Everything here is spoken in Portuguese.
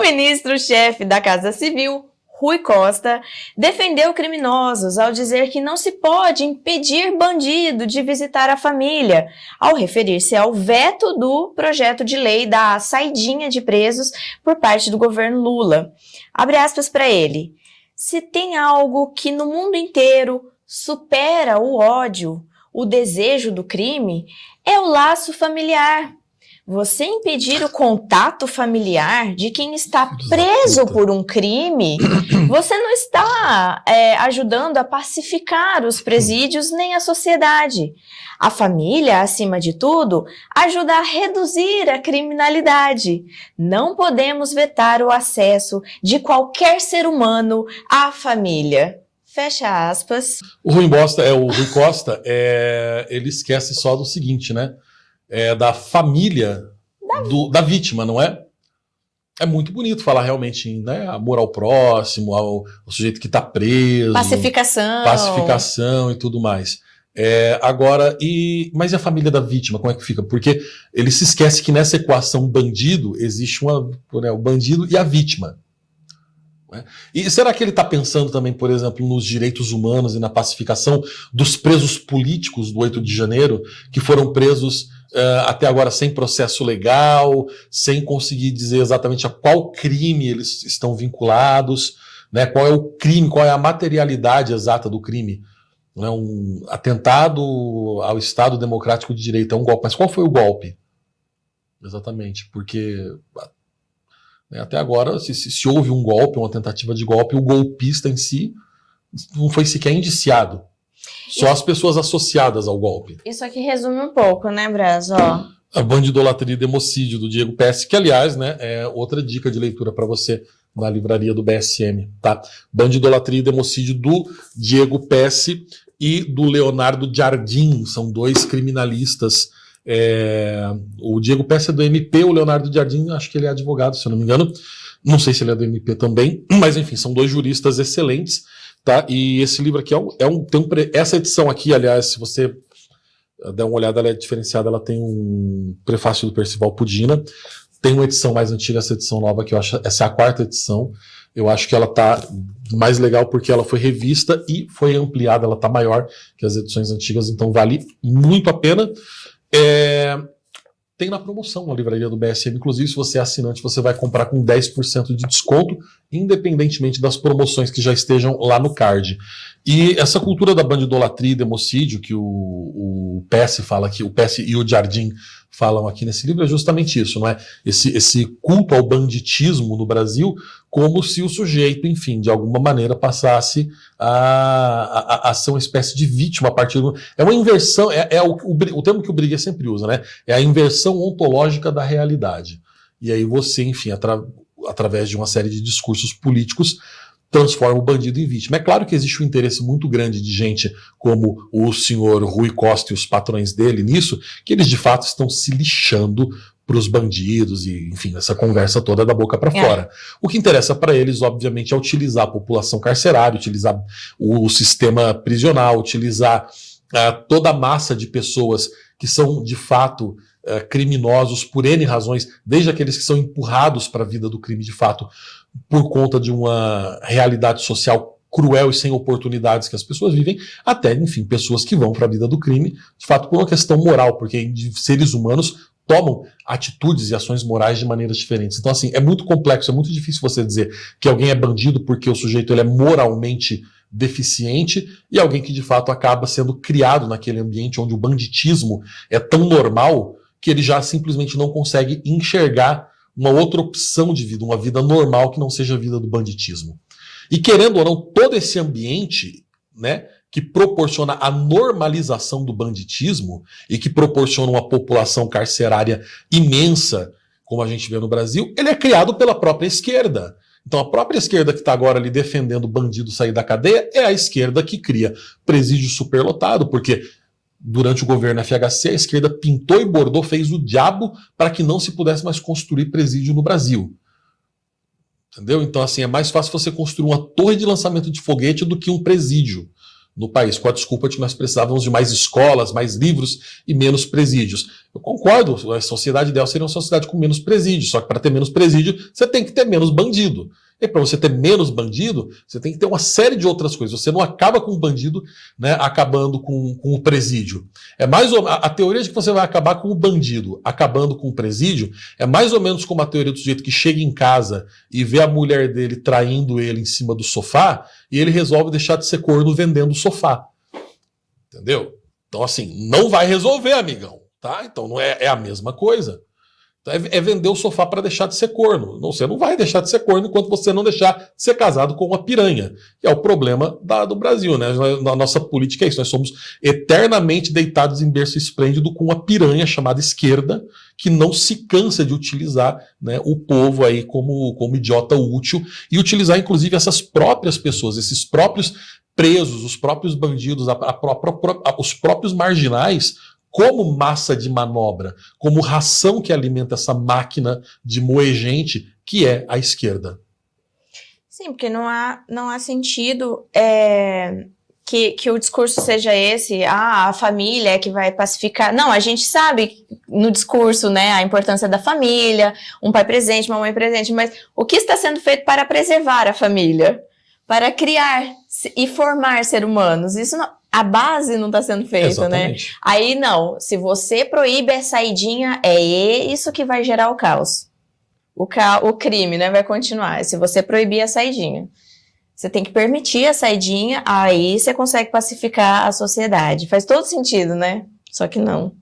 ministro-chefe da Casa Civil, Rui Costa, defendeu criminosos ao dizer que não se pode impedir bandido de visitar a família, ao referir-se ao veto do projeto de lei da saidinha de presos por parte do governo Lula. Abre aspas para ele. Se tem algo que no mundo inteiro supera o ódio, o desejo do crime, é o laço familiar. Você impedir o contato familiar de quem está preso por um crime, você não está ajudando a pacificar os presídios nem a sociedade. A família, acima de tudo, ajuda a reduzir a criminalidade. Não podemos vetar o acesso de qualquer ser humano à família. Fecha aspas. O Rui Costa, ele esquece só do seguinte, né? Da família da vítima, não é? É muito bonito falar realmente em amor ao próximo, ao sujeito que está preso. Pacificação e tudo mais. Mas e a família da vítima, como é que fica? Porque ele se esquece que nessa equação bandido existe o bandido e a vítima. E será que ele está pensando também, por exemplo, nos direitos humanos e na pacificação dos presos políticos do 8 de janeiro, que foram presos até agora sem processo legal, sem conseguir dizer exatamente a qual crime eles estão vinculados, né? Qual é o crime, qual é a materialidade exata do crime? Né? Um atentado ao Estado Democrático de Direito é um golpe. Mas qual foi o golpe? Exatamente, porque até agora, se houve um golpe, uma tentativa de golpe, o golpista em si não foi sequer indiciado. Só as pessoas associadas ao golpe. Isso aqui resume um pouco, né, Braz? A Bandidolatria e Democídio, do Diego Pesce, que, aliás, né, é outra dica de leitura para você na livraria do BSM. Tá? Bandidolatria e Democídio, do Diego Pesce e do Leonardo Jardim. São dois criminalistas. O Diego Pesce é do MP, o Leonardo Jardim, acho que ele é advogado, se eu não me engano. Não sei se ele é do MP também, mas enfim, são dois juristas excelentes, tá? E esse livro aqui essa edição aqui, aliás, se você der uma olhada, ela é diferenciada, ela tem um prefácio do Percival Pudina, tem uma edição mais antiga, essa edição nova, que eu acho, essa é a 4ª edição, eu acho que ela tá mais legal porque ela foi revista e foi ampliada, ela tá maior que as edições antigas, então vale muito a pena. Tem na promoção na livraria do BSM, inclusive se você é assinante você vai comprar com 10% de desconto, independentemente das promoções que já estejam lá no card. E essa cultura da bandidolatria e democídio que o Pesce fala aqui, o Pesce e o Jardim falam aqui nesse livro, é justamente isso, não é? Esse culto ao banditismo no Brasil, como se o sujeito, enfim, de alguma maneira passasse a ser uma espécie de vítima a partir do... É uma inversão, o termo que o Briguet sempre usa, né? É a inversão ontológica da realidade. E aí você, enfim, através de uma série de discursos políticos, transforma o bandido em vítima. É claro que existe um interesse muito grande de gente como o senhor Rui Costa e os patrões dele nisso, que eles de fato estão se lixando para os bandidos e, enfim, essa conversa toda da boca para fora. O que interessa para eles, obviamente, é utilizar a população carcerária, utilizar o sistema prisional, utilizar toda a massa de pessoas que são, de fato, criminosos por N razões, desde aqueles que são empurrados para a vida do crime de fato, por conta de uma realidade social cruel e sem oportunidades que as pessoas vivem, até, enfim, pessoas que vão para a vida do crime, de fato, por uma questão moral, porque seres humanos tomam atitudes e ações morais de maneiras diferentes. Então, assim, é muito complexo, é muito difícil você dizer que alguém é bandido porque o sujeito ele é moralmente deficiente e alguém que, de fato, acaba sendo criado naquele ambiente onde o banditismo é tão normal que ele já simplesmente não consegue enxergar uma outra opção de vida, uma vida normal que não seja a vida do banditismo. E querendo ou não, todo esse ambiente, né, que proporciona a normalização do banditismo e que proporciona uma população carcerária imensa, como a gente vê no Brasil, ele é criado pela própria esquerda. Então a própria esquerda que está agora ali defendendo o bandido sair da cadeia é a esquerda que cria presídio superlotado, porque durante o governo FHC, a esquerda pintou e bordou, fez o diabo para que não se pudesse mais construir presídio no Brasil. Entendeu? Então, assim, é mais fácil você construir uma torre de lançamento de foguete do que um presídio. no país, com a desculpa de que nós precisávamos de mais escolas, mais livros e menos presídios. Eu concordo, a sociedade ideal seria uma sociedade com menos presídios, só que para ter menos presídio, você tem que ter menos bandido. E para você ter menos bandido, você tem que ter uma série de outras coisas. Você não acaba com o bandido, né, acabando com o presídio. É mais ou, a teoria de que você vai acabar com o bandido acabando com o presídio é mais ou menos como a teoria do sujeito que chega em casa e vê a mulher dele traindo ele em cima do sofá e ele resolve deixar de ser corno vendendo o sofá. Entendeu? Então, assim, não vai resolver, amigão. Tá? Então não é a mesma coisa. É vender o sofá para deixar de ser corno. Não, você não vai deixar de ser corno enquanto você não deixar de ser casado com uma piranha. Que é o problema do Brasil, né? A nossa política é isso. Nós somos eternamente deitados em berço esplêndido com uma piranha chamada esquerda, que não se cansa de utilizar, né, o povo aí como idiota útil e utilizar, inclusive, essas próprias pessoas, esses próprios presos, os próprios bandidos, os próprios marginais, como massa de manobra, como ração que alimenta essa máquina de moer gente que é a esquerda. Sim, porque não há sentido que o discurso seja esse, a família é que vai pacificar. Não, a gente sabe no discurso, né, a importância da família, um pai presente, uma mãe presente, mas o que está sendo feito para preservar a família? Para criar e formar seres humanos? Isso não... A base não está sendo feita, exatamente, né? Aí não, se você proíbe a saidinha, é isso que vai gerar o caos. O crime, né, vai continuar. Se você proibir a saidinha. Você tem que permitir a saidinha, aí você consegue pacificar a sociedade. Faz todo sentido, né? Só que não.